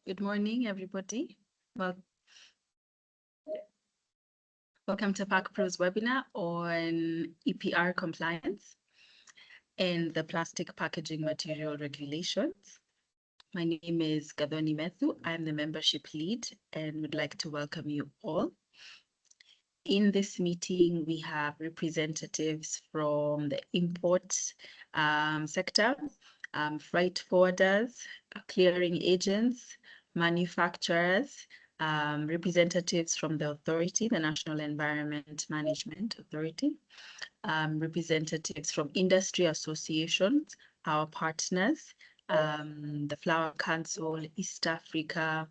Good morning, everybody. Welcome to PAKPRO's webinar on EPR compliance and the plastic packaging material regulations. My name is Gadoni Methu. I'm the membership lead and would like to welcome you all. In this meeting, we have representatives from the import sector, freight forwarders, clearing agents, manufacturers, representatives from the authority, the National Environment Management Authority, representatives from industry associations, our partners, the Flour Council, East Africa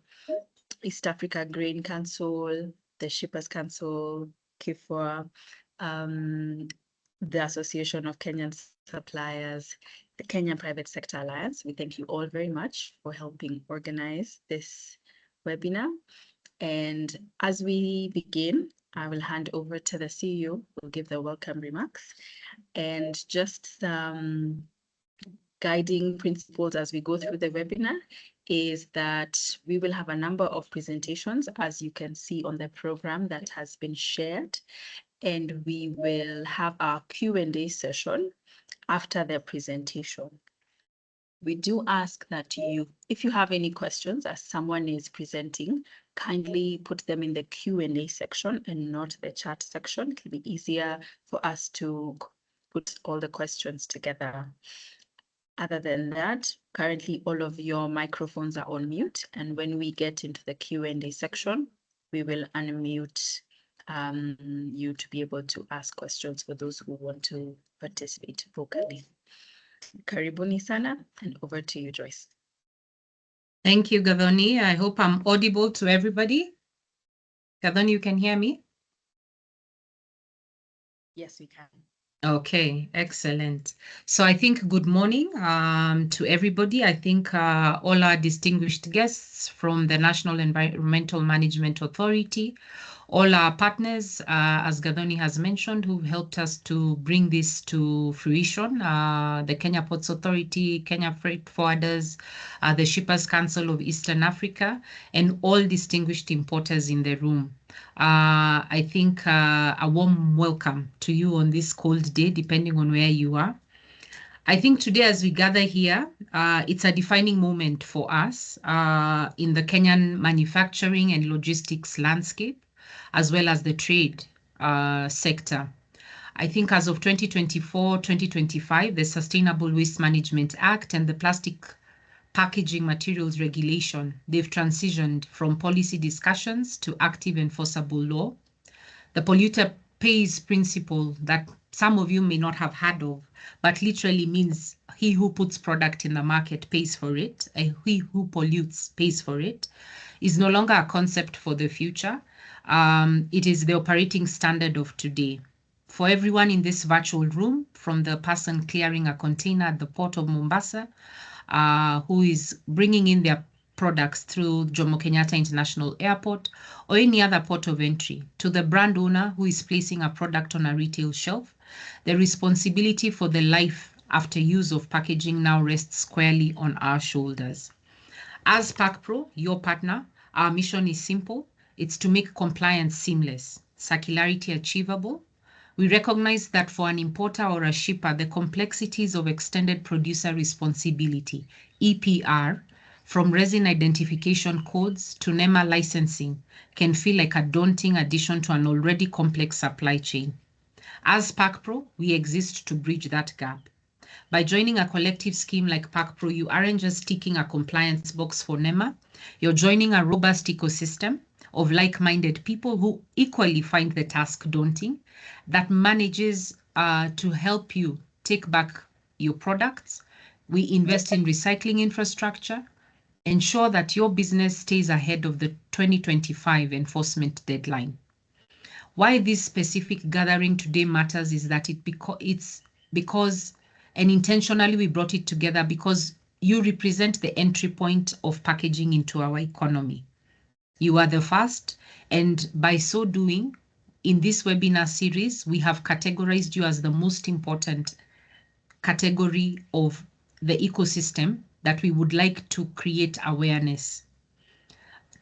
Grain Council, the Shippers Council, KIFWA, the Association of Kenyan Suppliers, the Kenyan Private Sector Alliance. We thank you all very much for helping organize this webinar. And as we begin, I will hand over to the CEO who will give the welcome remarks and just some guiding principles as we go through the webinar is that we will have a number of presentations, as you can see on the program that has been shared, and we will have our Q&A session after the presentation. We do ask that if you have any questions as someone is presenting, kindly put them in the Q&A section and not the chat section. It will be easier for us to put all the questions together. Other than that, currently all of your microphones are on mute, and when we get into the Q&A section, we will unmute you to be able to ask questions for those who want to participate vocally. Karibuni sana, and over to you, Joyce. Thank you, Gadoni. I hope I'm audible to everybody. Gadoni, you can hear me? Yes, we can. Okay, excellent. So I think good morning to everybody. I think all our distinguished guests from the National Environmental Management Authority, all our partners, as Gadoni has mentioned, who helped us to bring this to fruition, the Kenya Ports Authority, Kenya Freight Forwarders, the Shippers Council of Eastern Africa, and all distinguished importers in the room. I think a warm welcome to you on this cold day, depending on where you are. I think today as we gather here, it's a defining moment for us in the Kenyan manufacturing and logistics landscape, as well as the trade sector. I think as of 2024-2025, the Sustainable Waste Management Act and the Plastic Packaging Materials Regulation, they've transitioned from policy discussions to active enforceable law. The polluter pays principle that some of you may not have heard of, but literally means he who puts product in the market pays for it, and he who pollutes pays for it, is no longer a concept for the future. It is the operating standard of today. For everyone in this virtual room, from the person clearing a container at the port of Mombasa, who is bringing in their products through Jomo Kenyatta International Airport or any other port of entry, to the brand owner who is placing a product on a retail shelf, the responsibility for the life after use of packaging now rests squarely on our shoulders. As PAKPRO, your partner, our mission is simple. It's to make compliance seamless, circularity achievable. We recognize that for an importer or a shipper, the complexities of extended producer responsibility, EPR, from resin identification codes to NEMA licensing, can feel like a daunting addition to an already complex supply chain. As PAKPRO, we exist to bridge that gap. By joining a collective scheme like PAKPRO, you aren't just ticking a compliance box for NEMA, you're joining a robust ecosystem of like-minded people who equally find the task daunting, that manages to help you take back your products. We invest in recycling infrastructure, ensure that your business stays ahead of the 2025 enforcement deadline. Why this specific gathering today matters is that it's because, and intentionally we brought it together because you represent the entry point of packaging into our economy. You are the first, and by so doing, in this webinar series, we have categorized you as the most important category of the ecosystem that we would like to create awareness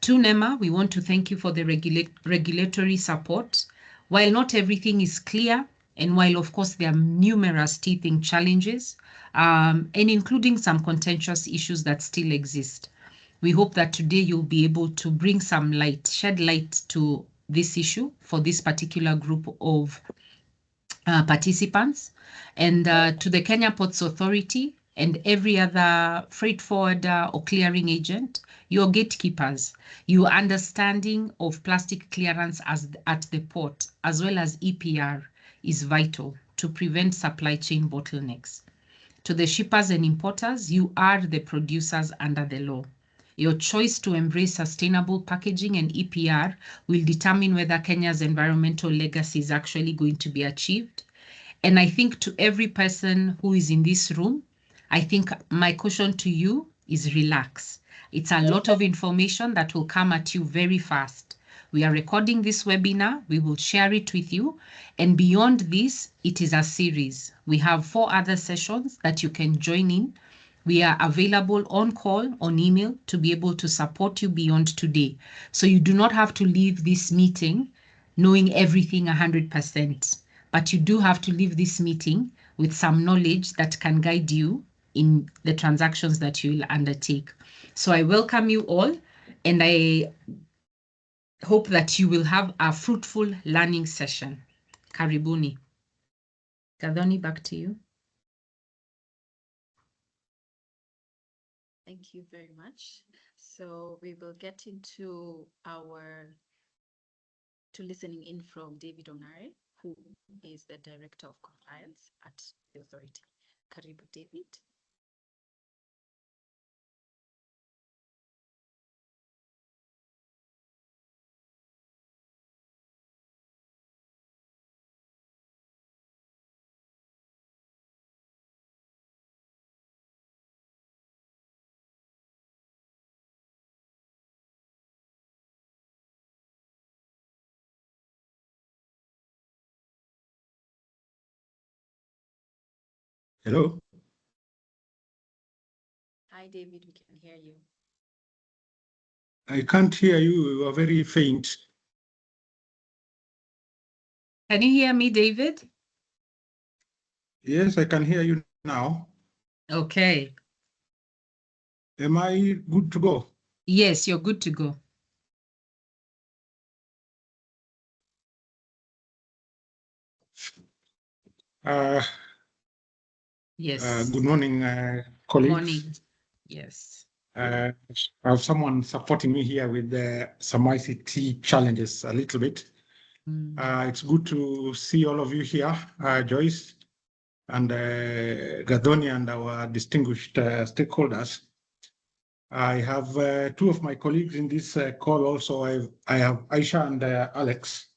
To NEMA, we want to thank you for the regulatory support. While not everything is clear, and while of course there are numerous teething challenges, and including some contentious issues that still exist, we hope that today you'll be able to bring some light, shed light to this issue for this particular group of participants, and to the Kenya Ports Authority and every other freight forwarder or clearing agent, your gatekeepers, your understanding of plastic clearance at the port, as well as EPR, is vital to prevent supply chain bottlenecks. To the shippers and importers, you are the producers under the law. Your choice to embrace sustainable packaging and EPR will determine whether Kenya's environmental legacy is actually going to be achieved. And I think to every person who is in this room, I think my caution to you is relax. It's a lot of information that will come at you very fast. We are recording this webinar. We will share it with you. And beyond this, it is a series. We have 4 other sessions that you can join in. We are available on call, on email, to be able to support you beyond today. So you do not have to leave this meeting knowing everything 100%, but you do have to leave this meeting with some knowledge that can guide you in the transactions that you will undertake. So I welcome you all, and I hope that you will have a fruitful learning session. Karibuni. Gadhoni, back to you. Thank you very much. So we will get into listening in from David Onare, who is the Director of Compliance at the authority. Karibu, David. Hello. Hi, David, we can hear you. I can't hear you. You are very faint. Can you hear me, David? Yes, I can hear you now. Okay. Am I good to go? Yes, you're good to go. Yes. Good morning, colleagues. Morning. Yes. I have someone supporting me here with some ICT challenges a little bit. It's good to see all of you here, Joyce and Gadhoni and our distinguished stakeholders. I have 2 of my colleagues in this call also. I have Aisha and Alex.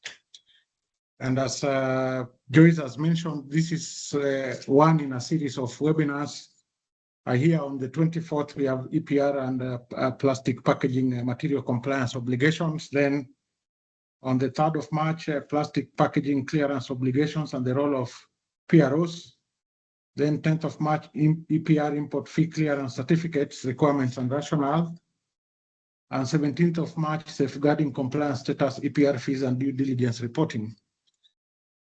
And as Joyce has mentioned, this is one in a series of webinars. Here on the 24th, we have EPR and plastic packaging material compliance obligations. Then on the 3rd of March, plastic packaging clearance obligations and the role of PROs. Then 10th of March, EPR import fee clearance certificates, requirements and rationale. And 17th of March, safeguarding compliance status, EPR fees and due diligence reporting.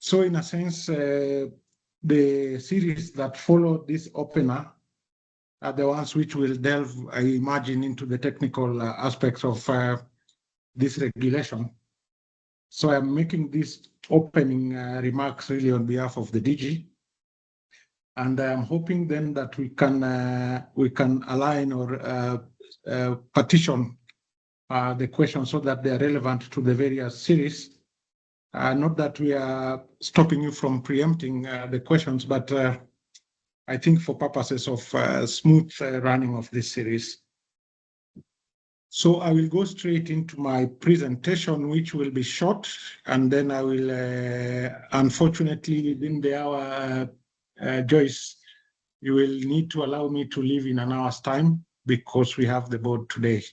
So in a sense, the series that follow this opener are the ones which will delve, I imagine, into the technical aspects of this regulation. So I'm making these opening remarks really on behalf of the DG. And I'm hoping then that we can align or partition the questions so that they are relevant to the various series. Not that we are stopping you from preempting the questions, but I think for purposes of smooth running of this series. So I will go straight into my presentation, which will be short, and then I will, unfortunately, within the hour, Joyce, you will need to allow me to leave in an hour's time because we have the board today.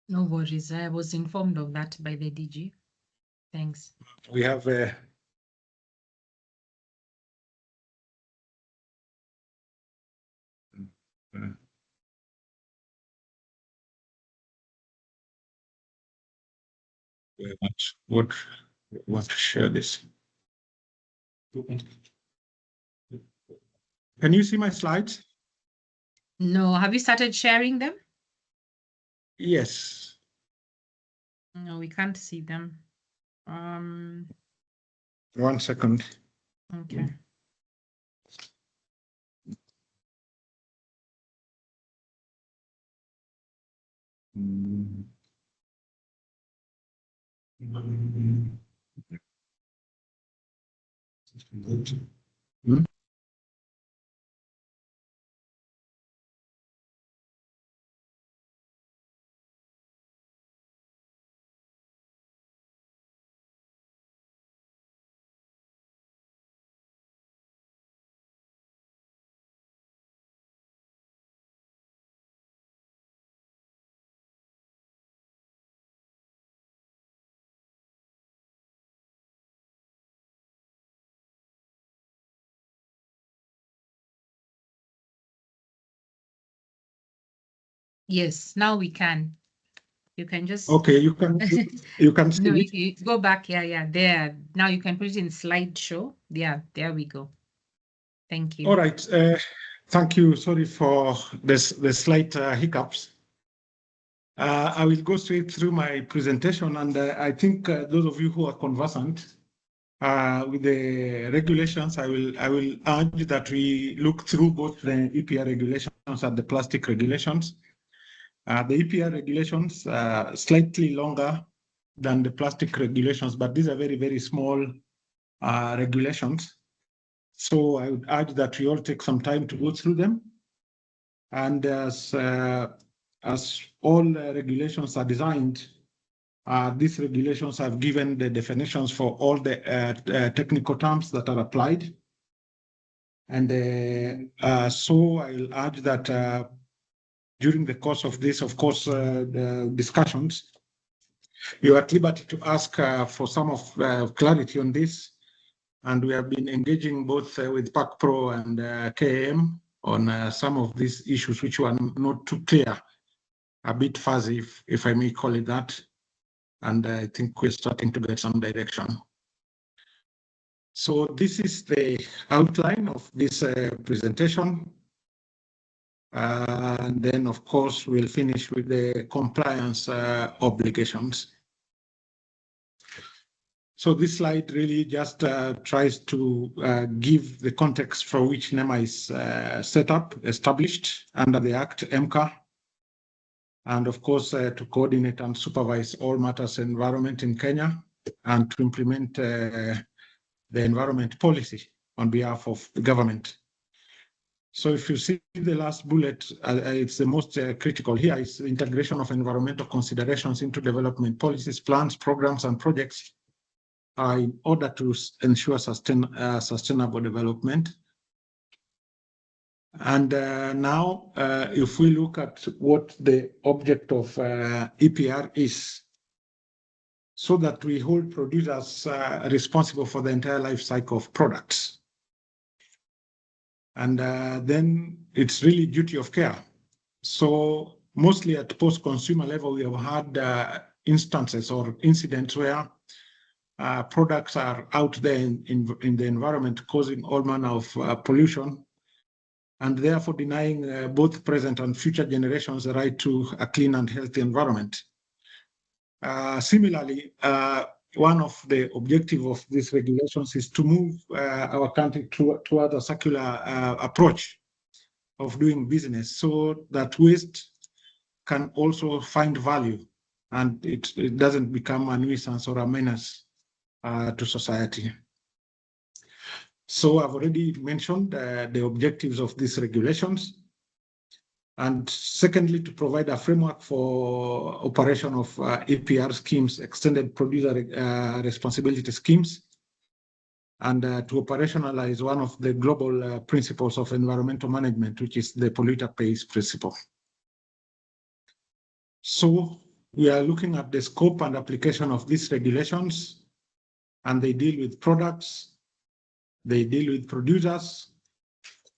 No worries. I was informed of that by the DG. Thanks. We have very much. Would want to share this. Can you see my slides? No, have you started sharing them? Yes. No, we can't see them. 1 second. Okay. Hmm? Yes, now we can. You can just Okay, you can see no, it. you go back. Yeah, there. Now you can put it in slideshow. Yeah, there we go. Thank you. All right. Thank you. Sorry for the slight hiccups. I will go straight through my presentation, and I think those of you who are conversant with the regulations, I will urge that we look through both the EPR regulations and the plastic regulations. The EPR regulations slightly longer than the plastic regulations, but these are very, very small regulations. So I would urge that we all take some time to go through them. And as all regulations are designed, these regulations have given the definitions for all the technical terms that are applied. And so I'll urge that during the course of this, of course, the discussions, you are at liberty to ask for some of clarity on this. And we have been engaging both with PAKPRO and KAM on some of these issues which were not too clear, a bit fuzzy, if I may call it that. And I think we're starting to get some direction. So this is the outline of this presentation. And then, of course, we'll finish with the compliance obligations. So this slide really just tries to give the context for which NEMA is set up, established under the Act, MCA, and of course to coordinate and supervise all matters environment in Kenya and to implement the environment policy on behalf of the government. So if you see the last bullet, it's the most critical here is the integration of environmental considerations into development policies, plans, programs, and projects in order to ensure sustainable development. And now, if we look at what the object of EPR is, so that we hold producers responsible for the entire life cycle of products. And then it's really duty of care. So mostly at post-consumer level, we have had instances or incidents where products are out there in the environment causing all manner of pollution and therefore denying both present and future generations the right to a clean and healthy environment. Similarly, one of the objectives of these regulations is to move our country toward a circular approach of doing business so that waste can also find value and it doesn't become a nuisance or a menace to society. So I've already mentioned the objectives of these regulations. And secondly, to provide a framework for operation of EPR schemes, extended producer responsibility schemes, and to operationalize one of the global principles of environmental management, which is the polluter pays principle. So we are looking at the scope and application of these regulations, and they deal with products, they deal with producers,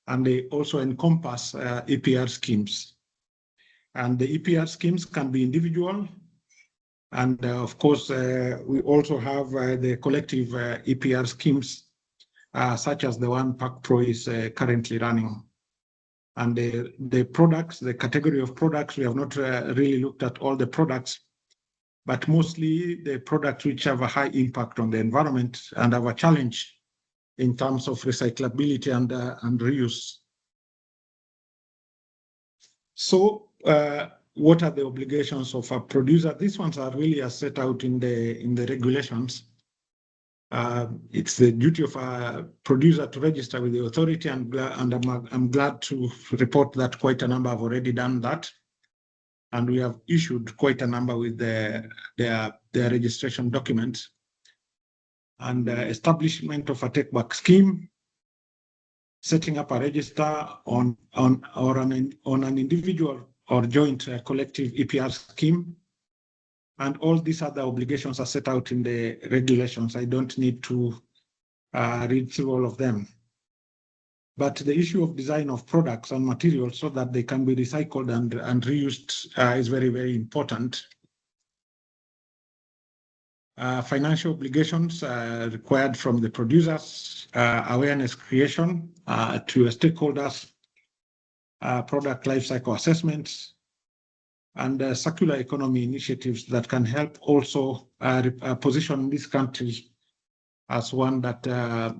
and they also encompass EPR schemes. And the EPR schemes can be individual, And of course, we also have the collective EPR schemes, such as the one PAKPRO is currently running. And the products, the category of products, we have not really looked at all the products, but mostly the products which have a high impact on the environment and have a challenge in terms of recyclability and reuse. So what are the obligations of a producer? These ones are really set out in the regulations. It's the duty of a producer to register with the authority, and I'm glad to report that quite a number have already done that. And we have issued quite a number with their registration documents. And establishment of a take-back scheme, setting up a register on an individual or joint collective EPR scheme. And all these other obligations are set out in the regulations. I don't need to read through all of them. But the issue of design of products and materials so that they can be recycled and reused is very, very important. Financial obligations required from the producers, awareness creation to stakeholders, product lifecycle assessments, and circular economy initiatives that can help also position this country as one that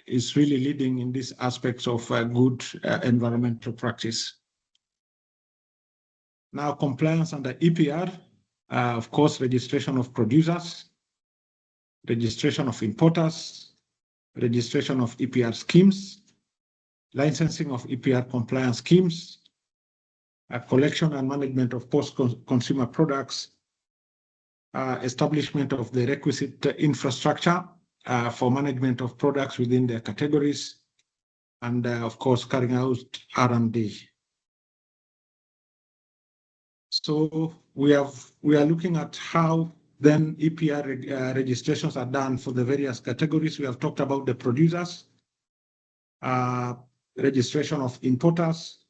is really leading in these aspects of good environmental practice. Now, compliance under EPR, of course, registration of producers, registration of importers, registration of EPR schemes, licensing of EPR compliance schemes, collection and management of post-consumer products, establishment of the requisite infrastructure for management of products within their categories, and of course, carrying out R&D. So we are looking at how then EPR registrations are done for the various categories. We have talked about the producers, registration of importers,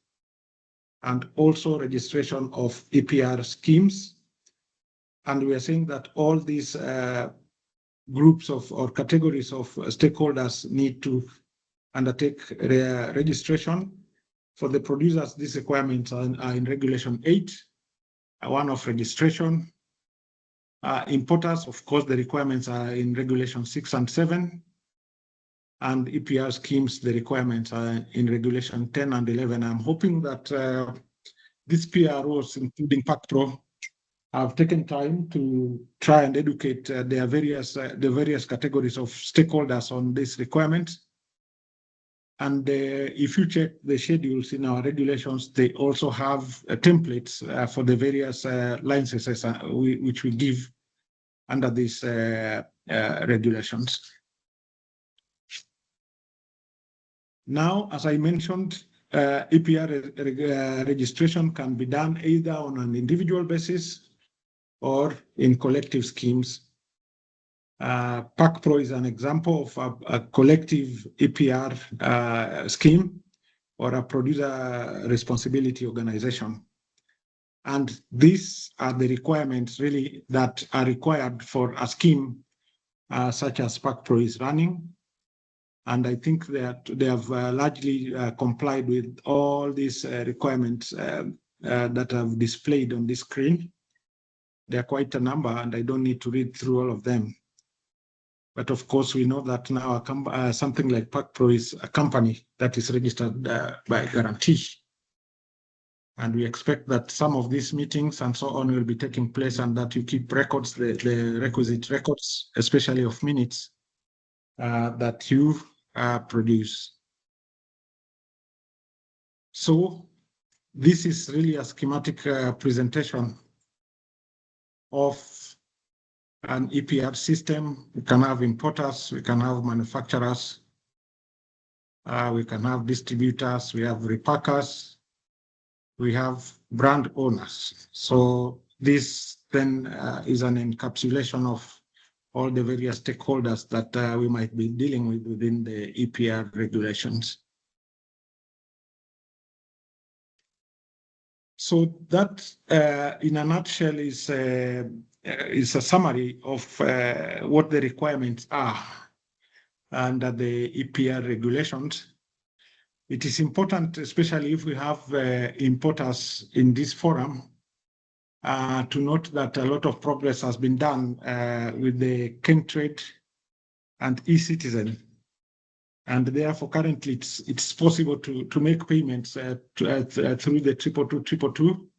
and also registration of EPR schemes. And we are saying that all these groups of or categories of stakeholders need to undertake registration. For the producers, these requirements are in Regulation 8, one of registration. Importers, of course, the requirements are in Regulation 6 and 7. And EPR schemes, the requirements are in Regulation 10 and 11. I'm hoping that these PROs, including PAKPRO, have taken time to try and educate the various categories of stakeholders on these requirements. And if you check the schedules in our regulations, they also have templates for the various licenses which we give under these regulations. Now, as I mentioned, EPR registration can be done either on an individual basis or in collective schemes. PAKPRO is an example of a collective EPR scheme or a producer responsibility organization. And these are the requirements really that are required for a scheme such as PAKPRO is running. And I think that they have largely complied with all these requirements that I've displayed on this screen. There are quite a number, and I don't need to read through all of them. But of course, we know that now something like PAKPRO is a company that is registered by guarantee. And we expect that some of these meetings and so on will be taking place, and that you keep records, the requisite records, especially of minutes that you produce. So this is really a schematic presentation of an EPR system. We can have importers, we can have manufacturers, we can have distributors, we have repackers, we have brand owners. So this then is an encapsulation of all the various stakeholders that we might be dealing with within the EPR regulations. So that, in a nutshell, is is a summary of what the requirements are under the EPR regulations. It is important, especially if we have importers in this forum, to note that a lot of progress has been done with the KenTrade and eCitizen. And therefore, currently, it's possible to make payments through the 222.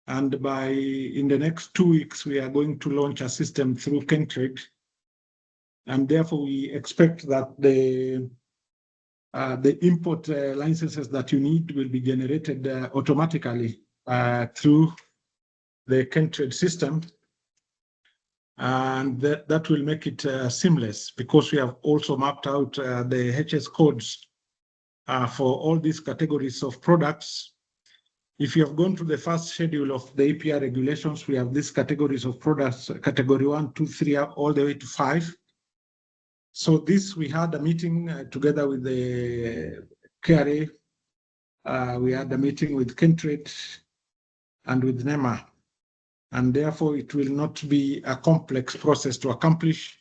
And in the next 2 weeks, we are going to launch a system through KenTrade. And therefore, we expect that the import licenses that you need will be generated automatically through the KenTrade system. And that will make it seamless, because we have also mapped out the HS codes for all these categories of products. If you have gone to the first schedule of the EPR regulations, we have these categories of products, category 1, 2, 3, all the way to 5. So we had a meeting together with the KRA. We had a meeting with KenTrade and with NEMA. And therefore, it will not be a complex process to accomplish.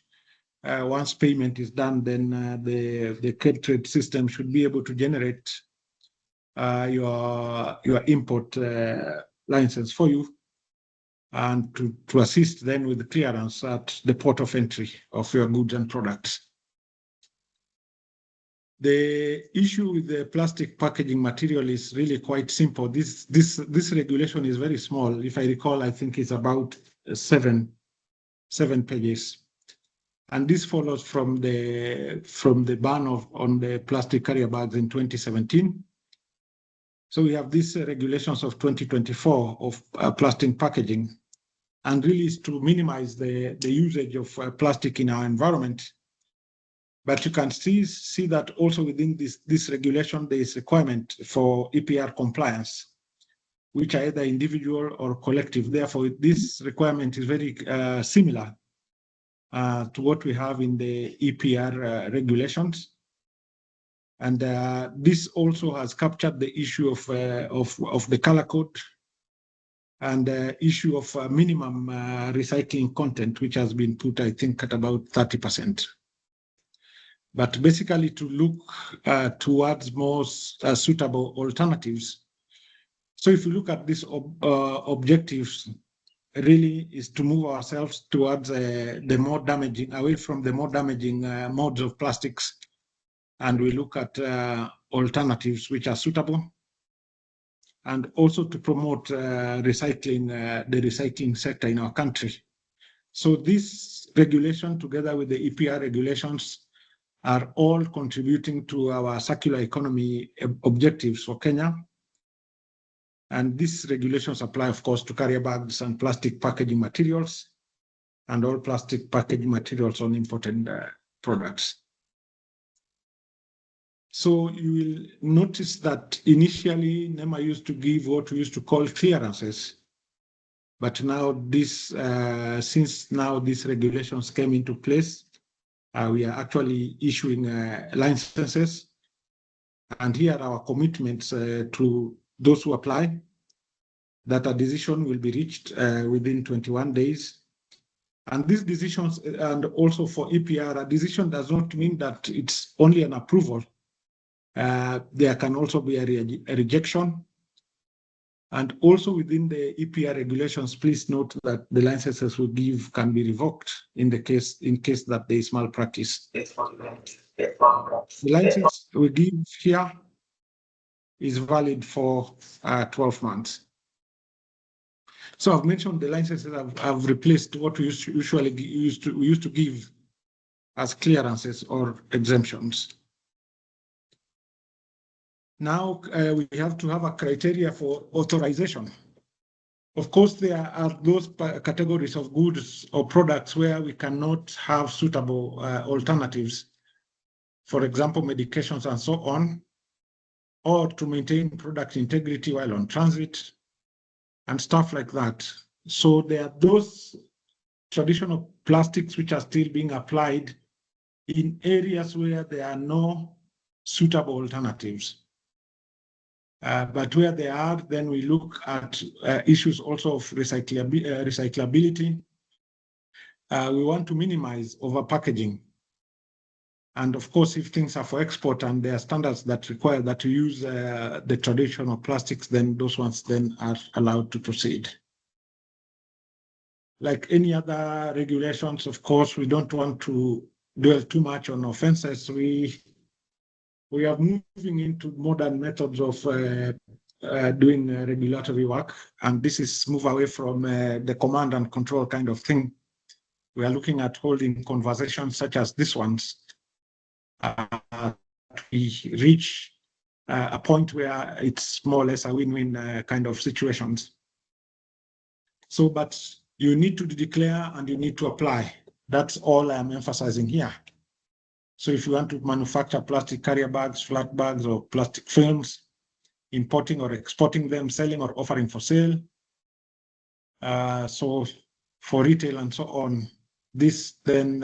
Once payment is done, then the KenTrade system should be able to generate your import license for you, and to assist then with the clearance at the port of entry of your goods and products. The issue with the plastic packaging material is really quite simple. This regulation is very small. If I recall, I think it's about seven pages, and this follows from the ban on the plastic carrier bags in 2017. So we have these regulations of 2024 of plastic packaging, and really is to minimize the usage of plastic in our environment. But you can see that also within this regulation, there is requirement for EPR compliance, which are either individual or collective. Therefore, this requirement is very similar to what we have in the EPR regulations. And this also has captured the issue of the color code and the issue of minimum recycling content, which has been put, I think, at about 30%. But basically to look towards more suitable alternatives. So if you look at these objectives, really is to move ourselves towards the more damaging, away from the more damaging modes of plastics. And we look at alternatives which are suitable, and also to promote recycling, the recycling sector in our country. So this regulation, together with the EPR regulations, are all contributing to our circular economy objectives for Kenya. And these regulations apply, of course, to carrier bags and plastic packaging materials, and all plastic packaging materials on imported products. So you will notice that initially NEMA used to give what we used to call clearances. But now since now these regulations came into place, we are actually issuing licenses. And here are our commitments to those who apply, that a decision will be reached within 21 days. And these decisions, and also for EPR, a decision does not mean that it's only an approval. There can also be a rejection. And also within the EPR regulations, please note that the licenses we give can be revoked in case that there is malpractice. The license we give here is valid for 12 months. So I've mentioned the licenses I've replaced what we used to give as clearances or exemptions. Now we have to have a criteria for authorization. Of course, there are those categories of goods or products where we cannot have suitable alternatives. For example, medications and so on, or to maintain product integrity while on transit and stuff like that. So there are those traditional plastics which are still being applied in areas where there are no suitable alternatives. But where they are, then we look at issues also of recyclability. We want to minimize overpackaging. And of course, if things are for export and there are standards that require that you use the traditional plastics, then those ones then are allowed to proceed. Like any other regulations, of course, we don't want to dwell too much on offenses. We are moving into modern methods of doing regulatory work, and this is move away from the command and control kind of thing. We are looking at holding conversations such as this ones. We reach a point where it's more or less a win-win kind of situations. So, but you need to declare and you need to apply. That's all I'm emphasizing here. So if you want to manufacture plastic carrier bags, flat bags, or plastic films, importing or exporting them, selling or offering for sale, so for retail and so on, this then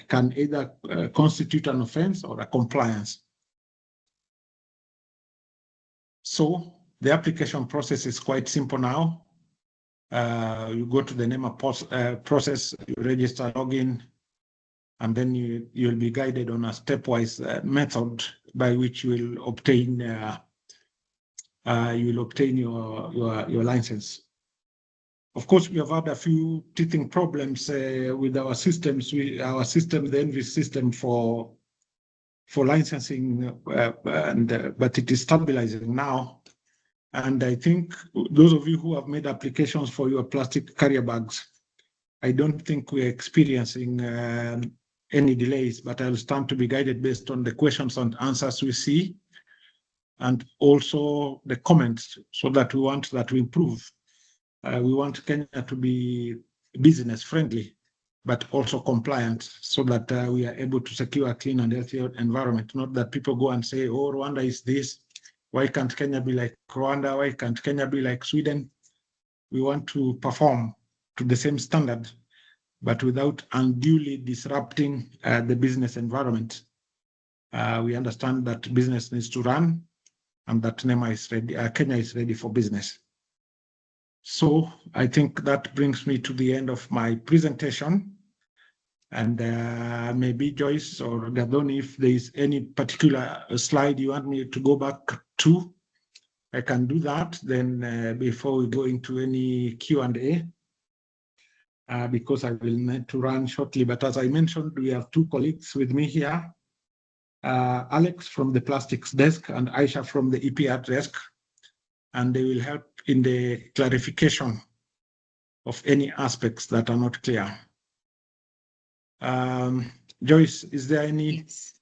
can either constitute an offense or a compliance. So the application process is quite simple now. You go to the NEMA process, you register, login, and then you'll be guided on a stepwise method by which you will obtain your license. Of course, we have had a few teething problems with our systems. Our system, the ENVIS system for licensing, but it is stabilizing now. And I think those of you who have made applications for your plastic carrier bags, I don't think we're experiencing any delays, but I'll stand to be guided based on the questions and answers we see, and also the comments, so that we want that to improve. We want Kenya to be business friendly, but also compliant, so that we are able to secure a clean and healthy environment. Not that people go and say, oh, Rwanda is this. Why can't Kenya be like Rwanda? Why can't Kenya be like Sweden? We want to perform to the same standard, but without unduly disrupting the business environment. We understand that business needs to run, and that NEMA is ready, Kenya is ready for business. So I think that brings me to the end of my presentation. And maybe Joyce or Gadoni, if there is any particular slide you want me to go back to, I can do that. Then before we go into any Q&A, because I will need to run shortly. But as I mentioned, we have two colleagues with me here, Alex from the plastics desk and Aisha from the EPR desk, and they will help in the clarification of any aspects that are not clear. Joyce, is there any? Yes.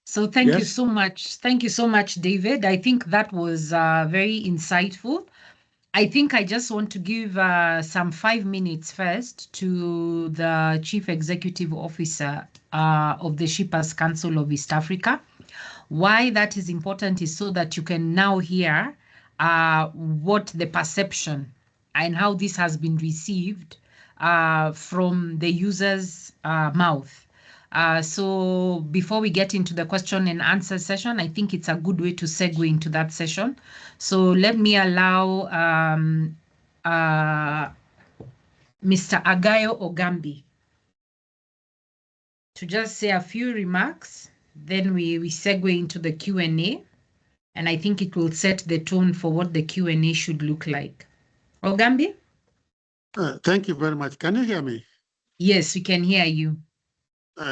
So thank you so much. Thank you so much, David. I think that was very insightful. I think I just want to give some 5 minutes first to the Chief Executive Officer of the Shippers Council of East Africa. Why that is important is so that you can now hear what the perception and how this has been received from the user's mouth. So before we get into the question and answer session, I think it's a good way to segue into that session. So let me allow Mr. Agayo Ogambi to just say a few remarks. Then we segue into the Q&A. And I think it will set the tone for what the Q&A should look like. Ogambi? Thank you very much. Can you hear me? Yes, we can hear you.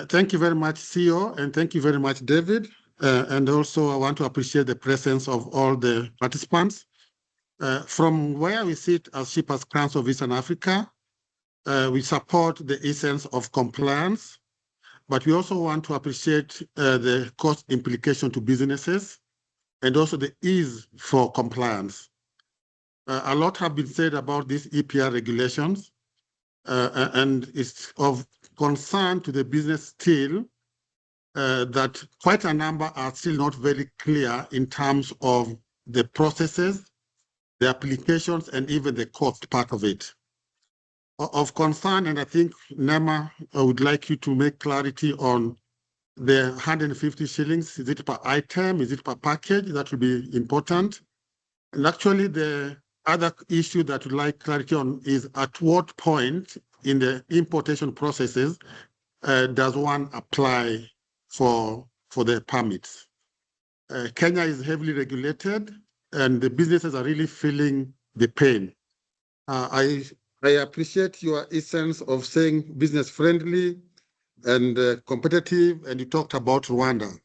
Thank you very much, CEO, and thank you very much, David. And also, I want to appreciate the presence of all the participants. From where we sit as Shippers Council of Eastern Africa, we support the essence of compliance, but we also want to appreciate the cost implication to businesses and also the ease for compliance. A lot have been said about these EPR regulations, and it's of concern to the business still that quite a number are still not very clear in terms of the processes, the applications, and even the cost part of it. Of concern, and I think NEMA would like you to make clarity on the 150 shillings. Is it per item? Is it per package? That will be important. And actually, the other issue that we'd like clarity on is at what point in the importation processes does one apply for the permits? Kenya is heavily regulated, and the businesses are really feeling the pain. I appreciate your essence of saying business friendly and competitive, and you talked about Rwanda.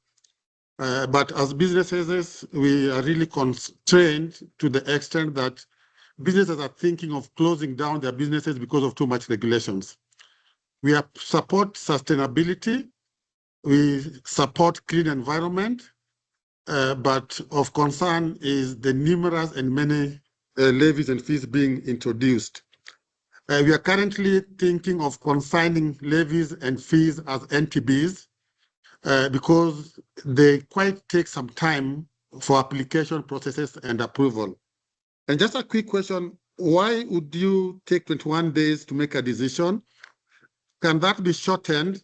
But as businesses, we are really constrained to the extent that businesses are thinking of closing down their businesses because of too much regulations. We support sustainability, we support clean environment, but of concern is the numerous and many levies and fees being introduced. We are currently thinking of consigning levies and fees as NTBs because they quite take some time for application processes and approval. And just a quick question, why would you take 21 days to make a decision? Can that be shortened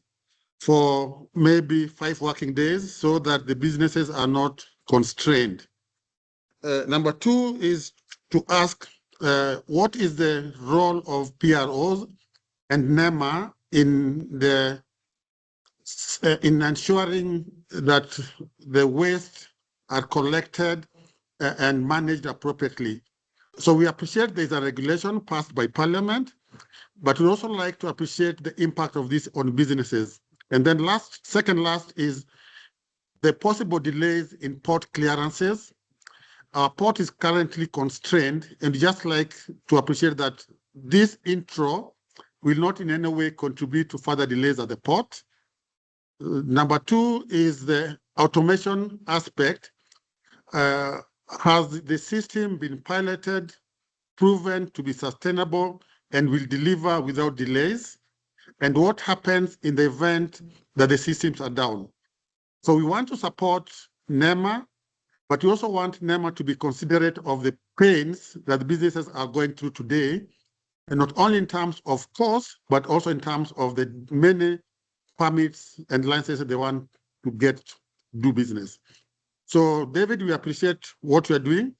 for maybe 5 working days so that the businesses are not constrained? Number 2 is to ask, what is the role of PROs and NEMA in ensuring that the waste are collected and managed appropriately? So we appreciate there's a regulation passed by Parliament, but we also like to appreciate the impact of this on businesses. And then second last is the possible delays in port clearances. Our port is currently constrained, and just like to appreciate that this intro will not in any way contribute to further delays at the port. Number 2 is the automation aspect. Has the system been piloted, proven to be sustainable, and will deliver without delays? And what happens in the event that the systems are down? So we want to support NEMA, but we also want NEMA to be considerate of the pains that the businesses are going through today, and not only in terms of cost, but also in terms of the many permits and licenses they want to get to do business. So, David, we appreciate what you are doing,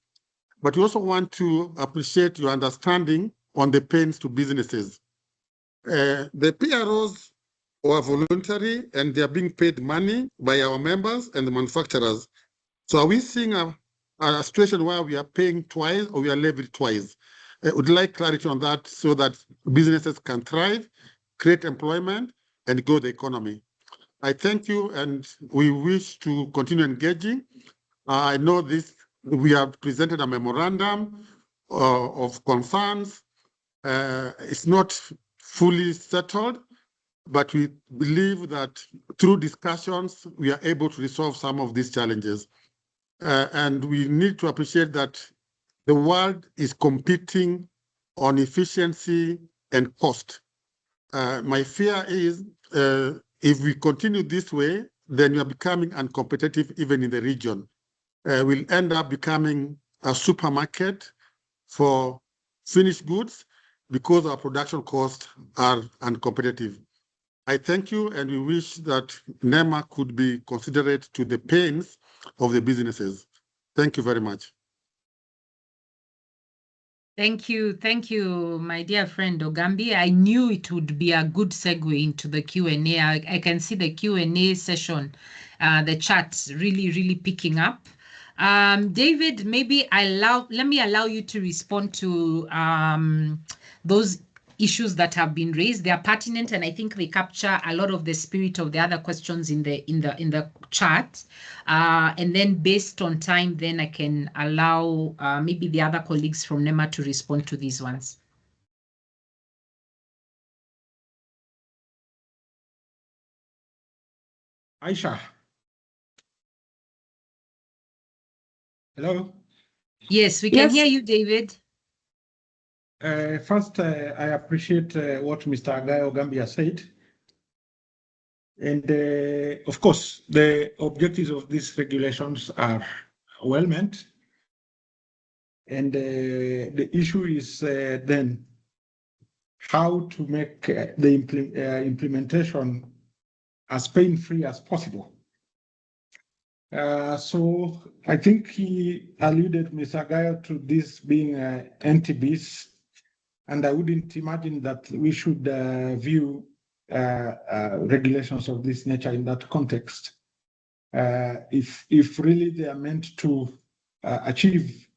but we also want to appreciate your understanding on the pains to businesses. The PROs are voluntary and they are being paid money by our members and the manufacturers. So are we seeing a situation where we are paying twice or we are levied twice? Would like clarity on that so that businesses can thrive, create employment, and grow the economy. I thank you, and we wish to continue engaging. I know we have presented a memorandum of concerns. It's not fully settled, but we believe that through discussions, we are able to resolve some of these challenges. And we need to appreciate that the world is competing on efficiency and cost. My fear is if we continue this way, then we are becoming uncompetitive even in the region. We'll end up becoming a supermarket for finished goods because our production costs are uncompetitive. I thank you, and we wish that NEMA could be considerate to the pains of the businesses. Thank you very much. Thank you, my dear friend Ogambi. I knew it would be a good segue into the Q&A. I can see the Q&A session, the chats really picking up. David, maybe let me allow you to respond to those issues that have been raised. They are pertinent, and I think they capture a lot of the spirit of the other questions in the chat. And then based on time, then I can allow maybe the other colleagues from NEMA to respond to these ones. Aisha. Hello? Yes, we can hear you, David. First, I appreciate what Mr. Agayo Gambia said. And of course, the objectives of these regulations are well meant. And the issue is then how to make the implementation as pain-free as possible. So I think he alluded, Mr. Gayo, to this being NTBs, and I wouldn't imagine that we should view regulations of this nature in that context. If really they are meant to achieve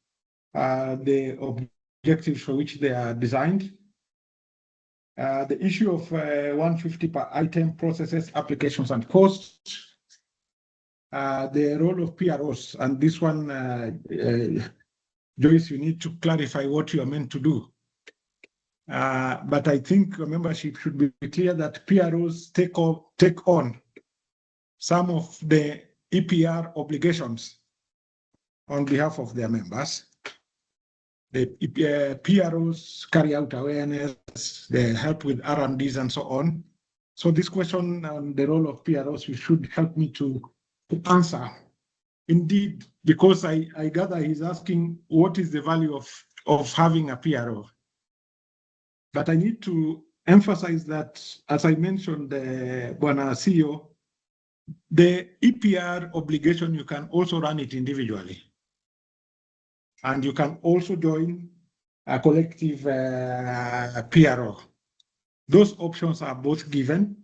the objectives for which they are designed, the issue of 150 per item processes, applications, and costs, the role of PROs, and this one, Joyce, you need to clarify what you are meant to do. But I think membership should be clear that PROs take on some of the EPR obligations on behalf of their members. The PROs carry out awareness, they help with R&Ds and so on. So this question on the role of PROs, you should help me to answer. Indeed, because I gather he's asking what is the value of having a PRO. But I need to emphasize that, as I mentioned, Bwana CEO, the EPR obligation, you can also run it individually. And you can also join a collective PRO. Those options are both given.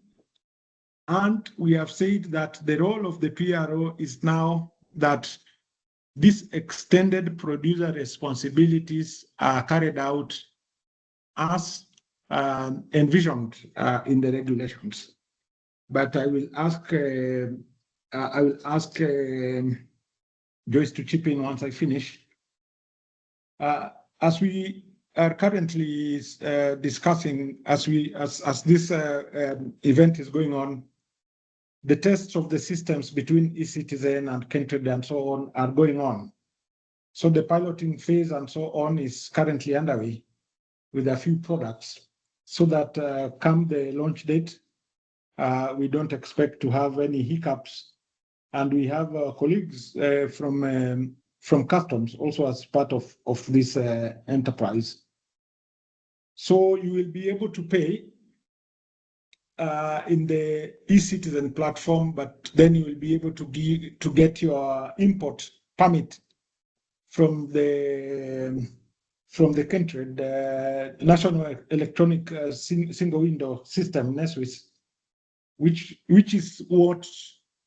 And we have said that the role of the PRO is now that these extended producer responsibilities are carried out as envisioned in the regulations. But I will ask Joyce to chip in once I finish. As we are currently discussing, as this event is going on, the tests of the systems between eCitizen and Kindred and so on are going on. So the piloting phase and so on is currently underway with a few products, so that come the launch date, we don't expect to have any hiccups. And we have colleagues from customs also as part of this enterprise. So you will be able to pay in the eCitizen platform, but then you will be able to get your import permit from the country, the National Electronic Single Window System, NESWIS, which is what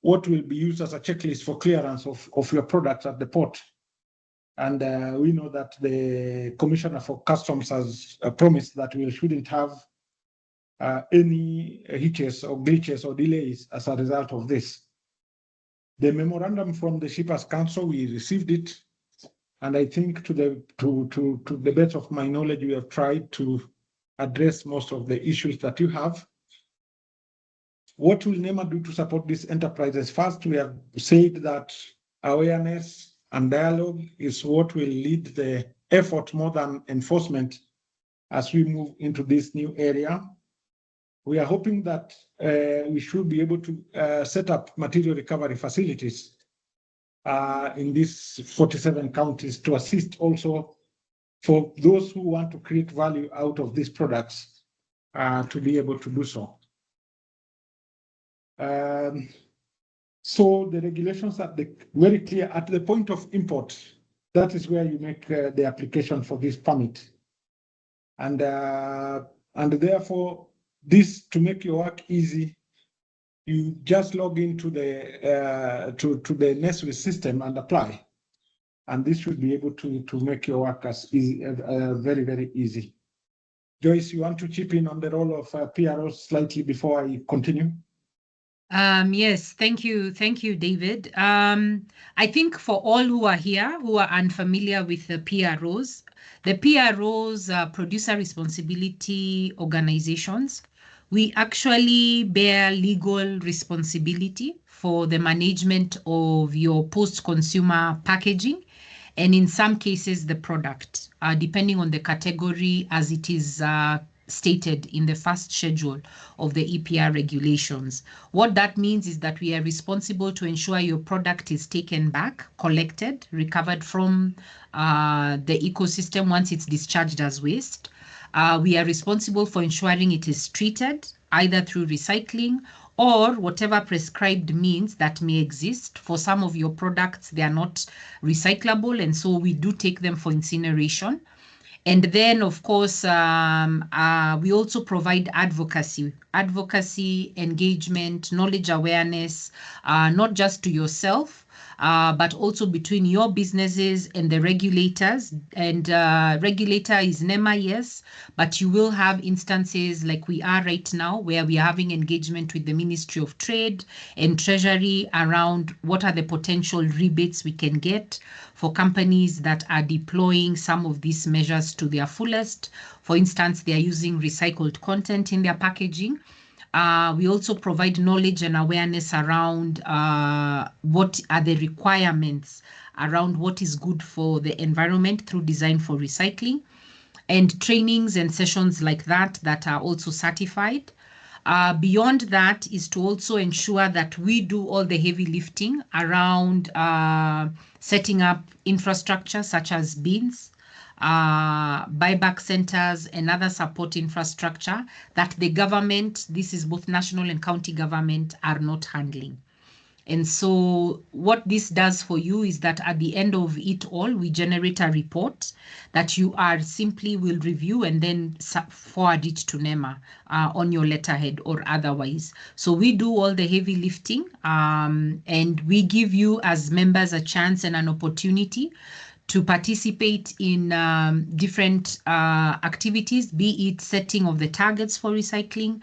will be used as a checklist for clearance of your products at the port. And we know that the Commissioner for Customs has promised that we shouldn't have any hitches or glitches or delays as a result of this. The memorandum from the Shippers Council, we received it, and I think to the best of my knowledge, we have tried to address most of the issues that you have. What will NEMA do to support these enterprises? First, we have said that awareness and dialogue is what will lead the effort more than enforcement as we move into this new area. We are hoping that we should be able to set up material recovery facilities in these 47 counties to assist also for those who want to create value out of these products to be able to do so. So the regulations are very clear at the point of import. That is where you make the application for this permit. And therefore, this, to make your work easy, you just log into the to the NESWIS system and apply. And this should be able to make your work as easy, very, very easy. Joyce, you want to chip in on the role of PROs slightly before I continue? Yes, thank you, David. I think for all who are here who are unfamiliar with the PROs are producer responsibility organizations. We actually bear legal responsibility for the management of your post-consumer packaging, and in some cases the product, depending on the category as it is stated in the first schedule of the EPR regulations. What that means is that we are responsible to ensure your product is taken back, collected, recovered from the ecosystem once it's discharged as waste. We are responsible for ensuring it is treated either through recycling or whatever prescribed means that may exist. For some of your products, they are not recyclable, and so we do take them for incineration. And then, of course, we also provide advocacy, engagement, knowledge awareness, not just to yourself, but also between your businesses and the regulators. And regulator is NEMA, yes, but you will have instances like we are right now, where we are having engagement with the Ministry of Trade and Treasury around what are the potential rebates we can get for companies that are deploying some of these measures to their fullest. For instance, they are using recycled content in their packaging. We also provide knowledge and awareness around what are the requirements around what is good for the environment through Design for Recycling, and trainings and sessions like that are also certified. Beyond that is to also ensure that we do all the heavy lifting around setting up infrastructure such as bins, buyback centers, and other support infrastructure that the government, this is both national and county government, are not handling. And so what this does for you is that at the end of it all, we generate a report that you are simply will review and then forward it to NEMA on your letterhead or otherwise. So we do all the heavy lifting, and we give you as members a chance and an opportunity to participate in different activities, be it setting of the targets for recycling,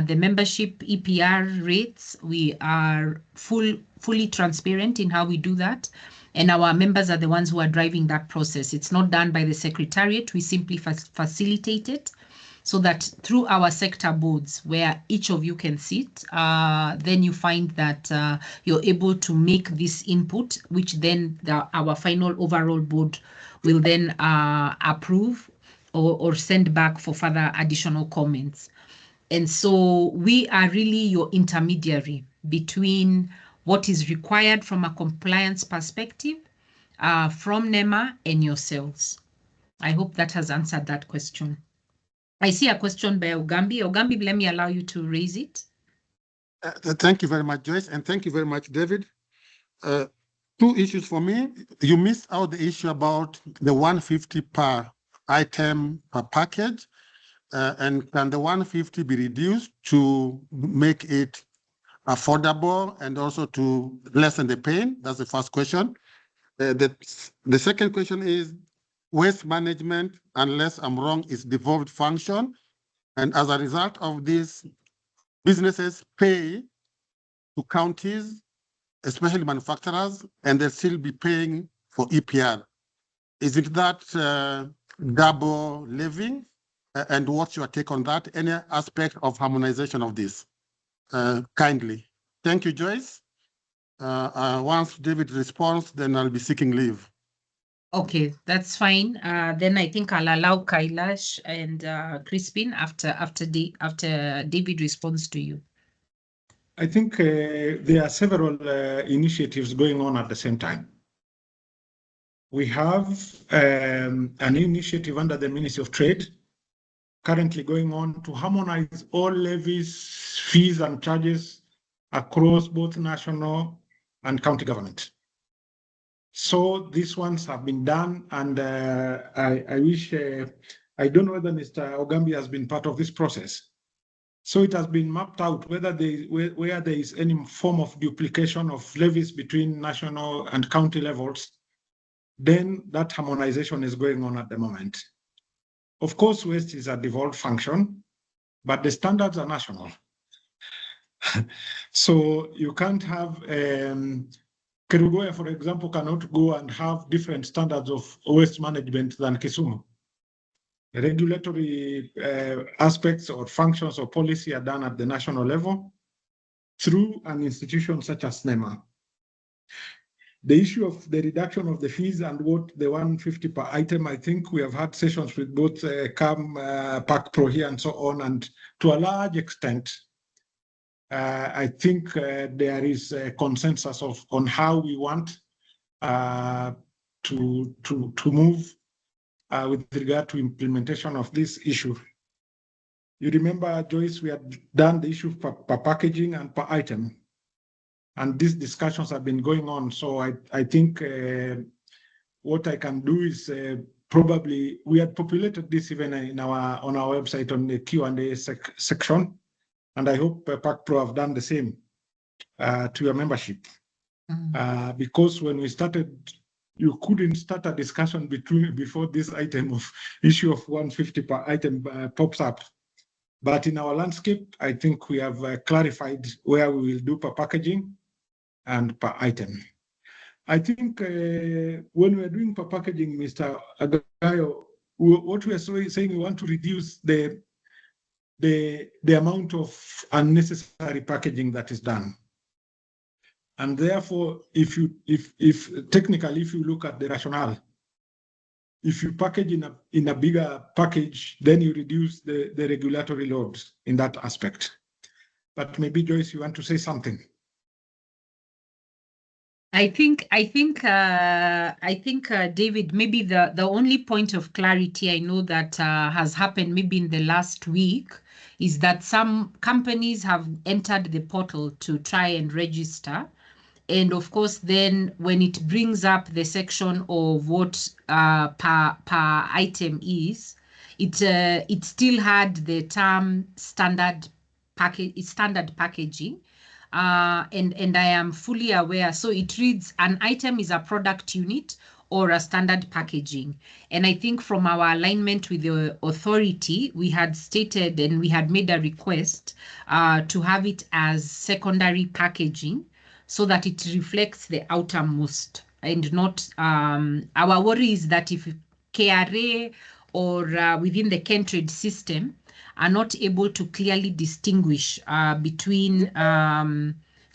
the membership EPR rates. We are fully transparent in how we do that. And our members are the ones who are driving that process. It's not done by the Secretariat. We simply facilitate it, so that through our sector boards, where each of you can sit, then you find that you're able to make this input, which then our final overall board will then approve or send back for further additional comments. And so we are really your intermediary between what is required from a compliance perspective from NEMA and yourselves. I hope that has answered that question. I see a question by Ogambi. Ogambi, let me allow you to raise it. Thank you very much, Joyce, and thank you very much, David. Two issues for me. You missed out the issue about the 150 per item per package, and can the 150 be reduced to make it affordable and also to lessen the pain? That's the first question. The second question is waste management, unless I'm wrong, is devolved function. And as a result of this, businesses pay to counties, especially manufacturers, and they'll still be paying for EPR. Is it that double living? And what's your take on that? Any aspect of harmonization of this? Kindly. Thank you, Joyce. Once David responds, then I'll be seeking leave. Okay, that's fine. Then I think I'll allow Kailash and Crispin after David responds to you. I think there are several initiatives going on at the same time. We have an initiative under the Ministry of Trade currently going on to harmonize all levies, fees, and charges across both national and county government. So these ones have been done, and I wish, I don't know whether Mr. Ogambi has been part of this process. So it has been mapped out whether where there is any form of duplication of levies between national and county levels, then that harmonization is going on at the moment. Of course, waste is a devolved function, but the standards are national. So you can't have, Kerugoya, for example, cannot go and have different standards of waste management than Kisumu. The regulatory aspects or functions or policy are done at the national level through an institution such as NEMA. The issue of the reduction of the fees and what the 150 per item, I think we have had sessions with both PAKPRO here and so on, and to a large extent, I think there is a consensus on how we want to move with regard to implementation of this issue. You remember, Joyce, we had done the issue per packaging and per item. And these discussions have been going on. So I think what I can do is probably, we had populated this even on our website on the Q&A section. And I hope PAKPRO have done the same to your membership. Because when we started, you couldn't start a discussion before this item of issue of 150 per item pops up. But in our landscape, I think we have clarified where we will do per packaging and per item. I think when we're doing per packaging, Mr. Agayo, what we are saying, we want to reduce the amount of unnecessary packaging that is done. And therefore, if technically, if you look at the rationale, if you package in a bigger package, then you reduce the regulatory load in that aspect. But maybe, Joyce, you want to say something? I think, David, maybe the only point of clarity I know that has happened maybe in the last week is that some companies have entered the portal to try and register. And of course, then when it brings up the section of what per item is, it still had the term standard packaging. And I am fully aware. So it reads, an item is a product unit or a standard packaging. And I think from our alignment with the authority, we had stated and we had made a request to have it as secondary packaging so that it reflects the outermost and not, our worry is that if KRA or within the Kentrade system are not able to clearly distinguish between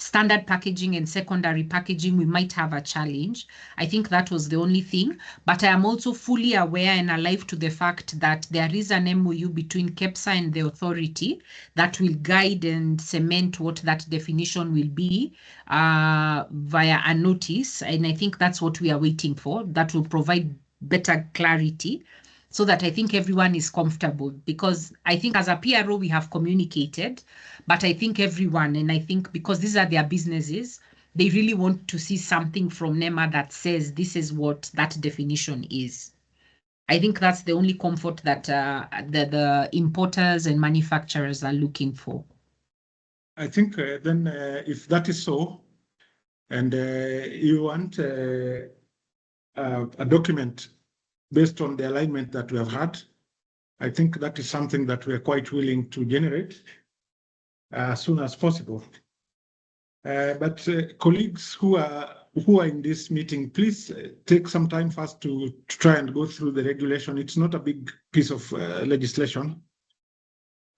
standard packaging and secondary packaging, we might have a challenge. I think that was the only thing. But I am also fully aware and alive to the fact that there is an MOU between KEPSA and the authority that will guide and cement what that definition will be via a notice. And I think that's what we are waiting for. That will provide better clarity, so that I think everyone is comfortable, because I think as a PRO we have communicated, but I think everyone, and I think because these are their businesses, they really want to see something from NEMA that says this is what that definition is. I think that's the only comfort that the importers and manufacturers are looking for. I think then if that is so, and you want a document based on the alignment that we have had, I think that is something that we are quite willing to generate as soon as possible. But colleagues who are in this meeting, please take some time first to try and go through the regulation. It's not a big piece of legislation.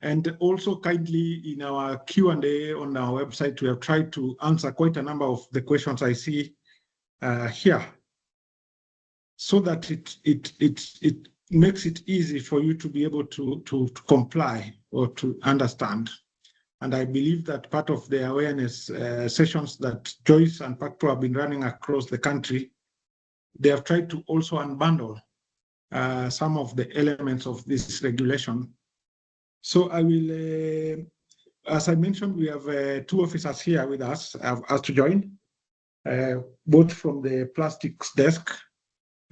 And also kindly in our Q&A on our website, we have tried to answer quite a number of the questions I see here, so that it makes it easy for you to be able to comply or to understand. And I believe that part of the awareness sessions that Joyce and PAKPRO have been running across the country, they have tried to also unbundle some of the elements of this regulation. So I will, as I mentioned, we have two officers here with us, asked to join, both from the plastics desk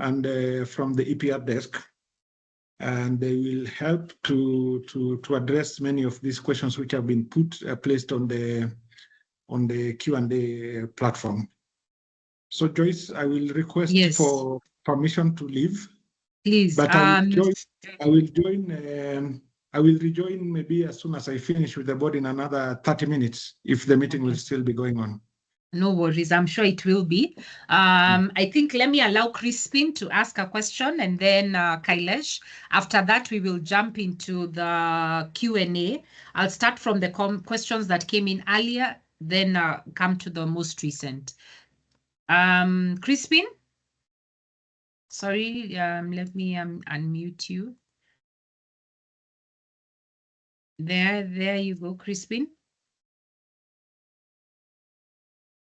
and from the EPR desk, and they will help to address many of these questions which have been placed on the Q&A platform. So Joyce, I will request for permission to leave. Please. But I will rejoin maybe as soon as I finish with the board in another 30 minutes, if the meeting will still be going on. No worries, I'm sure it will be. I think let me allow Crispin to ask a question, and then Kailesh. After that, we will jump into the Q&A. I'll start from the questions that came in earlier, then come to the most recent. Crispin? Sorry, let me unmute you. There you go, Crispin.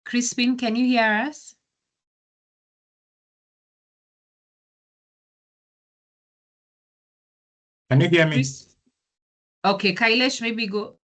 Crispin, can you hear us? Can you hear me? Okay, Kailesh, maybe go.